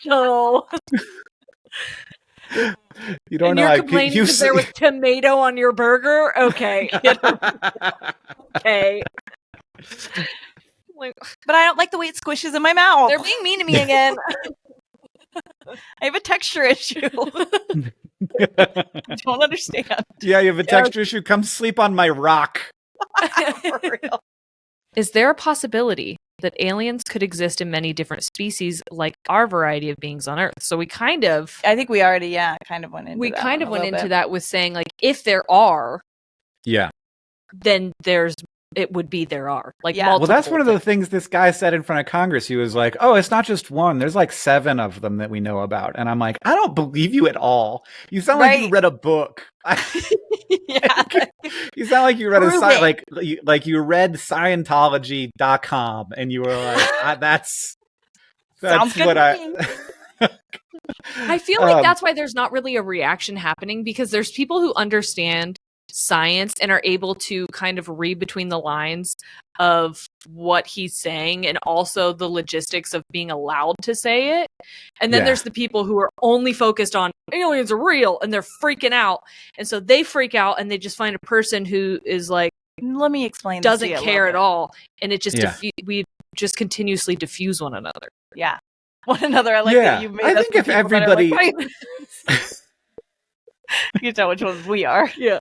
So you don't know. You're complaining because there was tomato on your burger. Okay. Okay. But I don't like the way it squishes in my mouth. They're being mean to me again. I have a texture issue. I don't understand. Yeah, you have a texture issue. Come sleep on my rock. For real. Is there a possibility that aliens could exist in many different species like our variety of beings on Earth? So we kind of... I think we already, kind of went into that. We kind of went into that with saying, like, if there are... Yeah. Then it would be there are. Like, well, that's one of the things this guy said in front of Congress. He was like, "Oh, it's not just one. There's like 7 of them that we know about." And I'm like, I don't believe you at all. You sound like you read a book. Yeah. You sound like you read like you read Scientology.com and you were like, that's what I feel like that's why there's not really a reaction happening, because there's people who understand science and are able to kind of read between the lines of what he's saying and also the logistics of being allowed to say it. And then there's the people who are only focused on aliens are real and they're freaking out. And so they freak out and they just find a person who is like, let me explain, doesn't care at all. And it just, we just continuously diffuse one another. Yeah. One another. I like that you made I think if everybody... You can tell which ones we are. Yeah.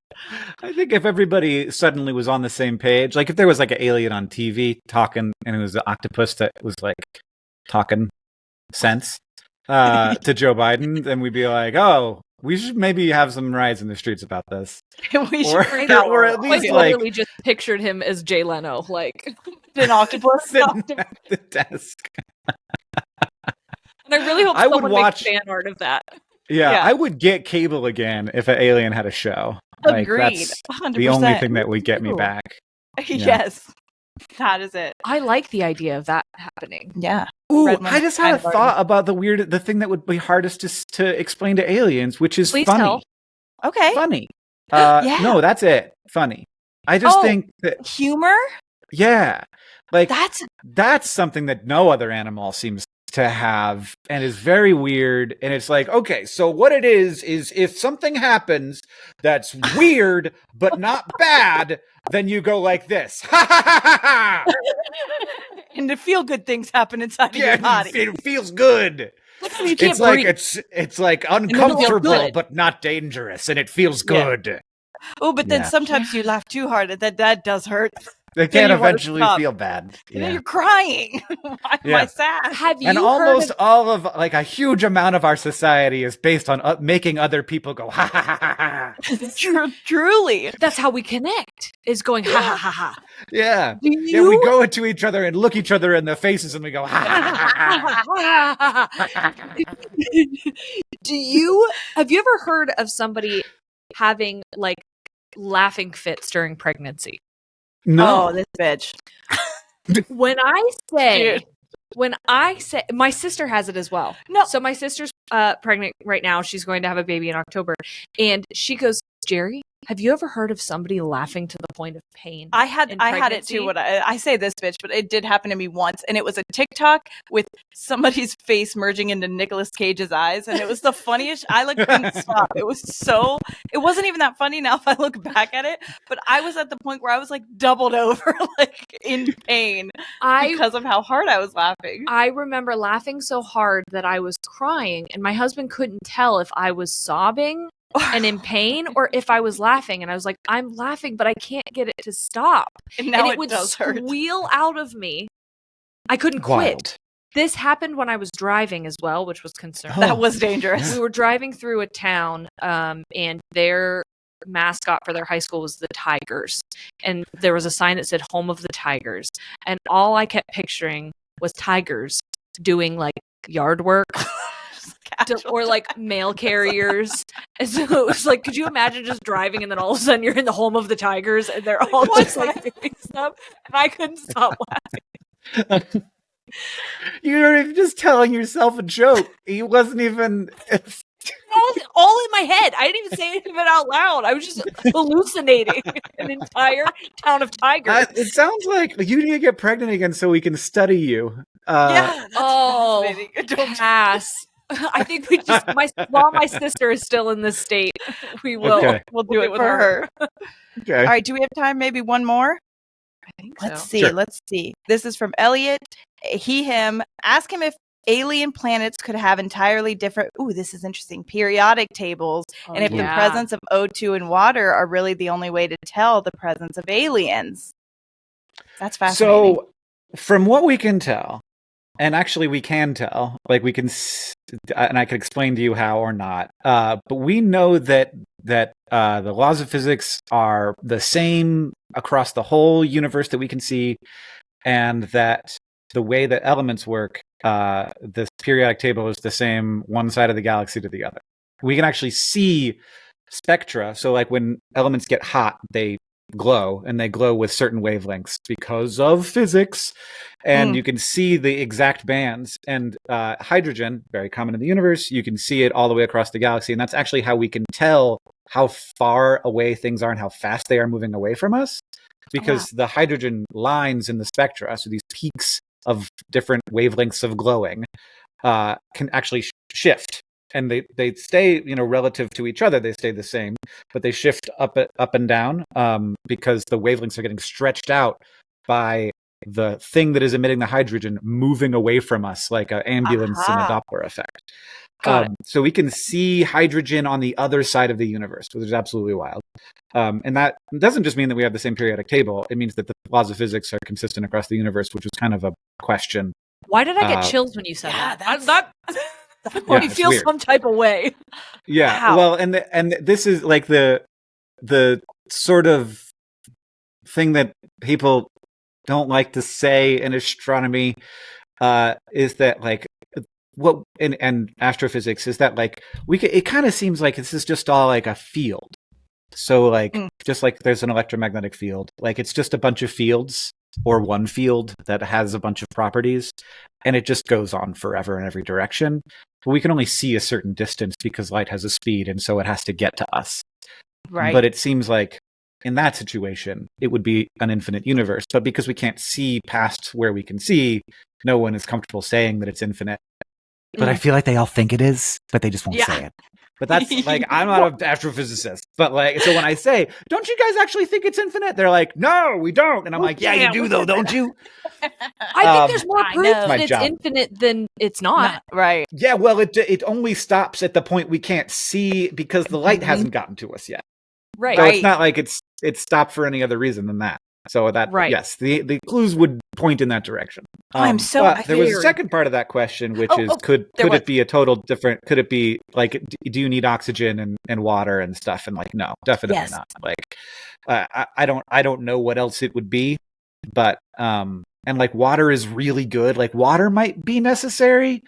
I think if everybody suddenly was on the same page, like if there was like an alien on TV talking and it was an octopus that was like talking sense to Joe Biden, then we'd be like, oh, we should maybe have some riots in the streets about this. We should freak out. Or at least like literally just pictured him as Jay Leno, like an octopus sitting at the desk. And I really hope someone makes fan art of that. Yeah, I would get cable again if an alien had a show. Agreed. Like, that's 100%. The only thing that would get me back. Yes, that is it. I like the idea of that happening. Yeah. Ooh, I just had a thought about the thing that would be hardest to explain to aliens, which is funny. Tell. Okay. Funny. No, that's it. Funny. I just think that humor. Yeah, like that's something that no other animal seems to have and is very weird. And it's like, okay, so what it is if something happens that's weird but not bad, then you go like this. Ha ha ha ha ha. And the feel good things happen inside of your body. It feels good. It's like uncomfortable but not dangerous, and it feels good. Oh, but then sometimes you laugh too hard and that does hurt. They can eventually feel bad. And then you're crying. Why am I sad? Have you and almost all of, like, a huge amount of our society is based on making other people go ha ha ha ha ha. Truly. That's how we connect, is going ha ha ha ha. Yeah. Yeah, we go into each other and look each other in the faces and we go ha ha ha ha ha. Have you ever heard of somebody having, like, laughing fits during pregnancy? No. Oh, this bitch. When I say my sister has it as well. No. So my sister's pregnant right now. She's going to have a baby in October. And she goes, Jerry, have you ever heard of somebody laughing to the point of pain? I had it too. I say this bitch, but it did happen to me once, and it was a TikTok with somebody's face merging into Nicolas Cage's eyes, and it was the funniest. I couldn't stop. It wasn't even that funny now if I look back at it, but I was at the point where I was like doubled over, like in pain because of how hard I was laughing. I remember laughing so hard that I was crying, and my husband couldn't tell if I was sobbing and in pain, or if I was laughing. And I was like, I'm laughing, but I can't get it to stop. And now it would does hurt. squeal out of me. I couldn't quit. This happened when I was driving as well, which was concerning. That was dangerous. We were driving through a town, and their mascot for their high school was the Tigers. And there was a sign that said Home of the Tigers. And all I kept picturing was tigers doing like yard work. Or like mail carriers. And so it was like, could you imagine just driving and then all of a sudden you're in the home of the tigers and they're all just like doing stuff, and I couldn't stop laughing. You're just telling yourself a joke. He wasn't even. All in my head. I didn't even say anything out loud. I was just hallucinating an entire town of tigers. It sounds like you need to get pregnant again so we can study you. Yeah. Don't pass. I think we just while my sister is still in this state, we will. Okay. We'll do it for her. Okay. All right. Do we have time? Maybe one more? I think Let's so. see. Sure. Let's see. This is from Elliot. He, him. Ask him if alien planets could have entirely different. Ooh, this is interesting. Periodic tables, and if the presence of O2 and water are really the only way to tell the presence of aliens. That's fascinating. So, from what we can tell, and actually we can tell, like we can, and I can explain to you how or not. But we know that the laws of physics are the same across the whole universe that we can see, and that the way that elements work, this periodic table is the same one side of the galaxy to the other. We can actually see spectra. So like when elements get hot, they glow, and they glow with certain wavelengths because of physics. And you can see the exact bands. And hydrogen, very common in the universe, you can see it all the way across the galaxy. And that's actually how we can tell how far away things are and how fast they are moving away from us. Because the hydrogen lines in the spectra, so these peaks of different wavelengths of glowing, can actually shift. And they stay, relative to each other, they stay the same, but they shift up and down because the wavelengths are getting stretched out by the thing that is emitting the hydrogen moving away from us, like an ambulance in a Doppler effect. So we can see hydrogen on the other side of the universe, which is absolutely wild. And that doesn't just mean that we have the same periodic table. It means that the laws of physics are consistent across the universe, which was kind of a question. Why did I get chills when you said that? That Yeah, me feel weird. some type of way. Yeah. Wow. Well, and this is like the sort of thing that people don't like to say in astronomy, is that like what and astrophysics is that like it kind of seems like this is just all like a field. So like just like there's an electromagnetic field, like it's just a bunch of fields or one field that has a bunch of properties, and it just goes on forever in every direction. But we can only see a certain distance because light has a speed, and so it has to get to us. Right. But it seems like in that situation, it would be an infinite universe. But because we can't see past where we can see, no one is comfortable saying that it's infinite. But I feel like they all think it is, but they just won't say it. But that's like, I'm not an astrophysicist. But like, so when I say, don't you guys actually think it's infinite? They're like, no, we don't. And I'm like, yeah, you do though, don't you? I think there's more proof that it's job. infinite than it's not. Right. Yeah, well, it only stops at the point we can't see because the light hasn't gotten to us yet. Right. So it's not like it's stopped for any other reason than that. So that, yes, the clues would point in that direction. I'm so but there was a second part of that question, which is could it be a total different? Could it be like, do you need oxygen and water and stuff? And like, no, definitely not. Like, I don't know what else it would be, but and like water is really good. Like water might be necessary,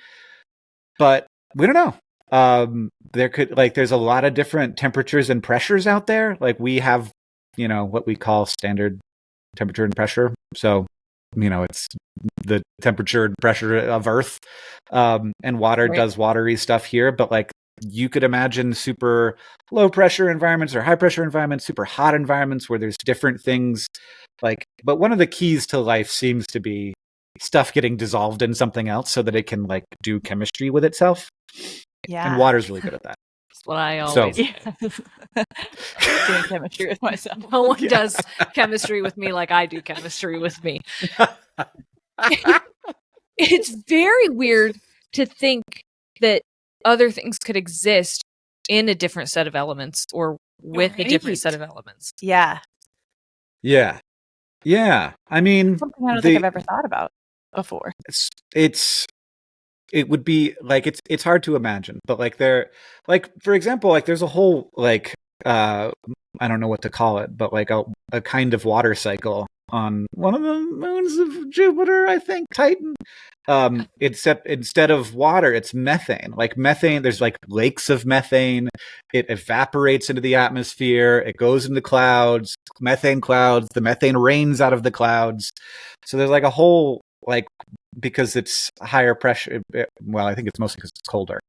but we don't know. There's a lot of different temperatures and pressures out there. Like we have, what we call standard temperature and pressure. So, it's the temperature and pressure of Earth, and water does watery stuff here. But like you could imagine super low pressure environments or high pressure environments, super hot environments where there's different things. Like, but one of the keys to life seems to be stuff getting dissolved in something else so that it can like do chemistry with itself. Yeah. And water's really good at that. That's what I always do. Doing chemistry with myself. No one does chemistry with me like I do chemistry with me. It's very weird to think that other things could exist in a different set of elements or with a different set of elements. Yeah. Yeah. Yeah. I mean, something I don't think I've ever thought about before. It would be like, it's hard to imagine, but like for example, like there's a whole like, I don't know what to call it, but like a kind of water cycle on one of the moons of Jupiter, I think, Titan. Except instead of water, it's methane. Like methane, there's like lakes of methane. It evaporates into the atmosphere. It goes into clouds, methane clouds. The methane rains out of the clouds. So there's like a whole, like, because it's higher pressure. Well, I think it's mostly because it's colder.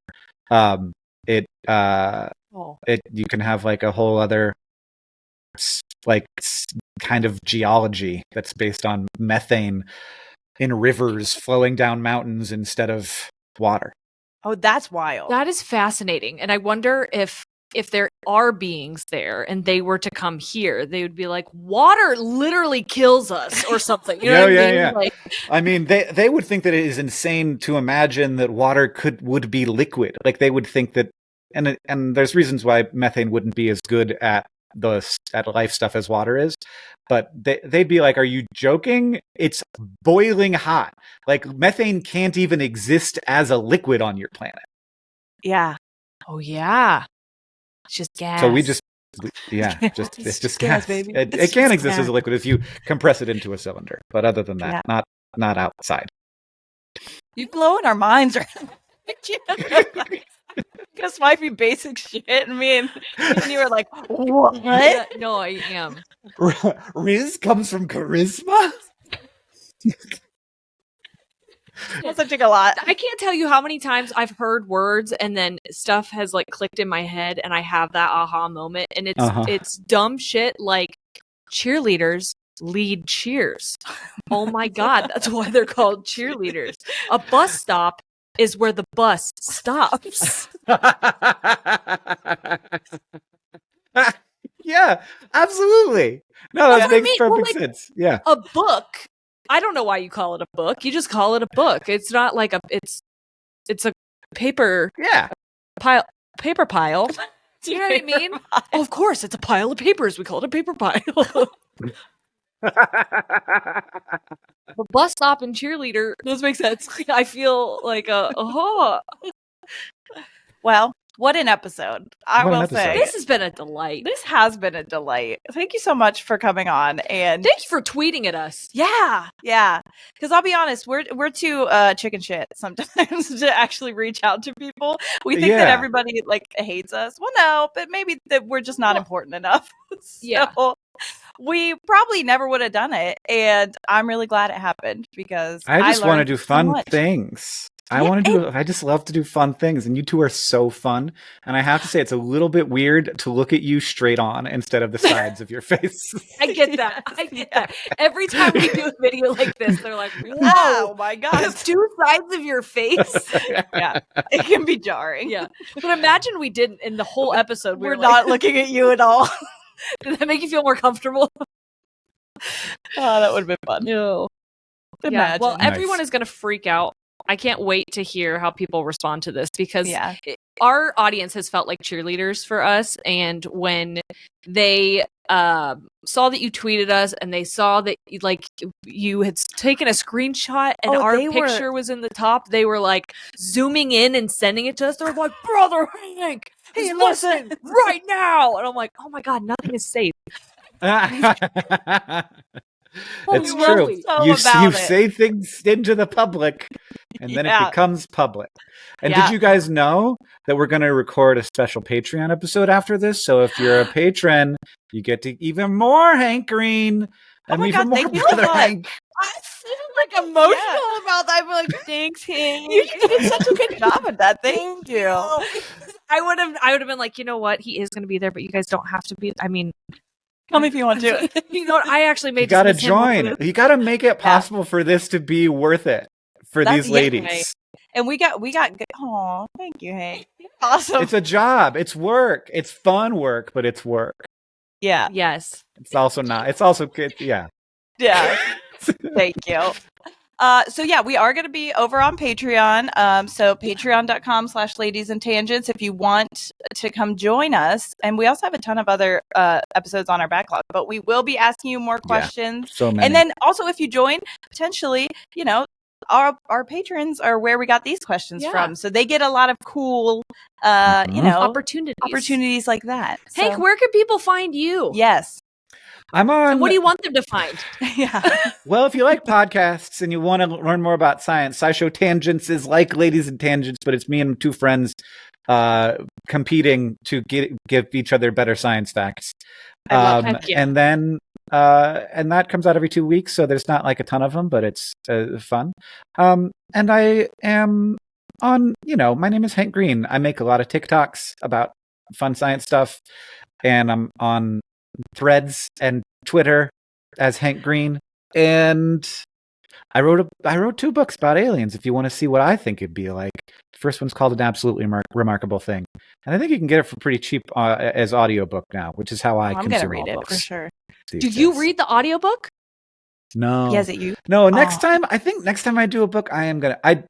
You can have like a whole other like kind of geology that's based on methane in rivers flowing down mountains instead of water. Oh, that's wild. That is fascinating. And I wonder if there are beings there and they were to come here, they would be like, water literally kills us or something. You know what I mean? Yeah. Like, I mean, they would think that it is insane to imagine that water would be liquid. Like they would think that, and there's reasons why methane wouldn't be as good at life stuff as water is, but they'd be like, are you joking? It's boiling hot. Like methane can't even exist as a liquid on your planet. Yeah. Oh yeah. It's just gas. So it's just gas, baby. It can exist as a liquid if you compress it into a cylinder, but other than that, not outside. You've blown our minds around. This might be basic shit, and me and you were like, what? Yeah, no, I am. Riz comes from charisma? That took a lot. I can't tell you how many times I've heard words and then stuff has like clicked in my head and I have that aha moment, and it's dumb shit like cheerleaders lead cheers. Oh my god, that's why they're called cheerleaders. A bus stop is where the bus stops. Yeah, absolutely. No, that makes perfect sense. Yeah. A book. I don't know why you call it a book. You just call it a book. It's not like it's a paper pile. Paper pile. Do you know what I mean? Oh, of course, it's a pile of papers. We call it a paper pile. The bus stop and cheerleader. Those make sense. I feel like Well, what an episode. I will say. This has been a delight. This has been a delight. Thank you so much for coming on. And thank you for tweeting at us. Yeah. Because I'll be honest, we're too chicken shit sometimes to actually reach out to people. We think that everybody like hates us. Well, no, but maybe that we're just not important enough. So we probably never would have done it. And I'm really glad it happened because I just want to do fun so things. I just love to do fun things, and you two are so fun. And I have to say, it's a little bit weird to look at you straight on instead of the sides of your face. I get that. Every time we do a video like this, they're like, whoa, oh my god, there's two sides of your face. Yeah, it can be jarring. Yeah, but imagine we didn't in the whole episode. We're not looking at you at all. Did that make you feel more comfortable? Oh, that would have been fun. No. Imagine. Yeah, well, everyone is going to freak out. I can't wait to hear how people respond to this because our audience has felt like cheerleaders for us. And when they saw that you tweeted us and they saw that like you had taken a screenshot and our picture was in the top, they were like zooming in and sending it to us. They're like, Brother Hank, hey, listen right now. And I'm like, oh my God, nothing is safe. It's true. You say things into the public, and then it becomes public. And did you guys know that we're going to record a special Patreon episode after this? So if you're a patron, you get to even more Hank Green and even more Brother Hank. I feel like emotional about that. I'm like, thanks, Hank. You did such a good job at that. Thank you. I would have been like, you know what? He is going to be there, but you guys don't have to be. I mean. Come if you want to. You know what? I actually made. You got to join. You got to make it possible for this to be worth it for these ladies. Right. And we got good. Oh, thank you, Hank. Awesome. It's a job. It's work. It's fun work, but it's work. Yeah. Yes. It's also not. It's also good. Yeah. Yeah. Thank you. So yeah, we are going to be over on Patreon. So patreon.com/ladiesandtangents if you want to come join us. And we also have a ton of other episodes on our backlog, but we will be asking you more questions. So many. And then also if you join, potentially, our patrons are where we got these questions from. So they get a lot of cool, opportunities like that. Hank, where can people find you? Yes. I'm on. And what do you want them to find? Well, if you like podcasts and you want to learn more about science, Scishow Tangents is like Ladies and Tangents, but it's me and two friends competing to give each other better science facts. And then and that comes out every 2 weeks, so there's not like a ton of them, but it's fun. And I am on, my name is Hank Green. I make a lot of TikToks about fun science stuff, and I'm on Threads and Twitter as Hank Green, and I wrote 2 books about aliens. If you want to see what I think it'd be like, the first one's called An Absolutely Remarkable Thing, and I think you can get it for pretty cheap as audiobook now, which is how I consume read all it books for sure. Do you read the audiobook? No. Yeah, is it you? No, next time I do a book, I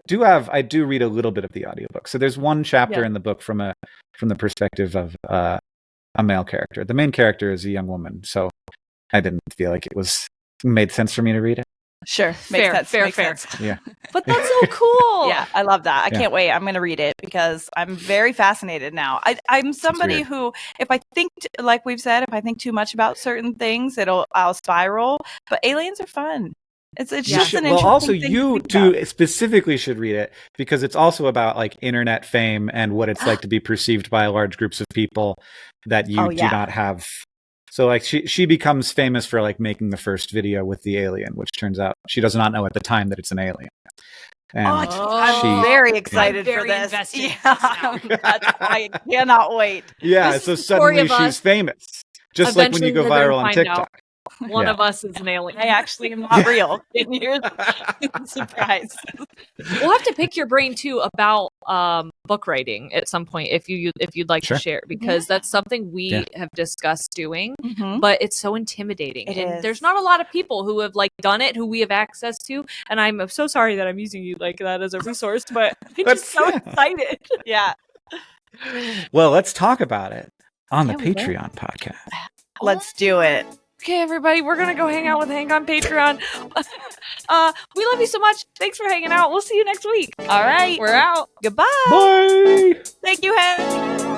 do read a little bit of the audiobook. So there's one chapter in the book from the perspective of a male character. The main character is a young woman, so I didn't feel like it made sense for me to read it. Sure. Fair. Sense. Yeah. But that's so cool. Yeah, I love that. I can't wait. I'm going to read it because I'm very fascinated now. I'm somebody who, if I think, like we've said, if I think too much about certain things, I'll spiral. But aliens are fun. It's just an interesting Well, also thing you two specifically should read it because it's also about like internet fame and what it's like to be perceived by large groups of people that you do not have. So like she becomes famous for like making the first video with the alien, which turns out she does not know at the time that it's an alien. And I'm very excited for this. I cannot wait. Yeah, so suddenly she's famous. Just like when you go viral on TikTok. One of us is an alien. I actually am not real. Surprise. We'll have to pick your brain too about book writing at some point if you'd like to share, because that's something we have discussed doing, but it's so intimidating. There's not a lot of people who have like done it who we have access to, and I'm so sorry that I'm using you like that as a resource, but I'm just so excited. Yeah. Well, let's talk about it on the Patreon podcast. Let's do it. Okay, everybody, we're going to go hang out with Hank on Patreon. We love you so much. Thanks for hanging out. We'll see you next week. All right. We're out. Goodbye. Bye. Thank you, Hank.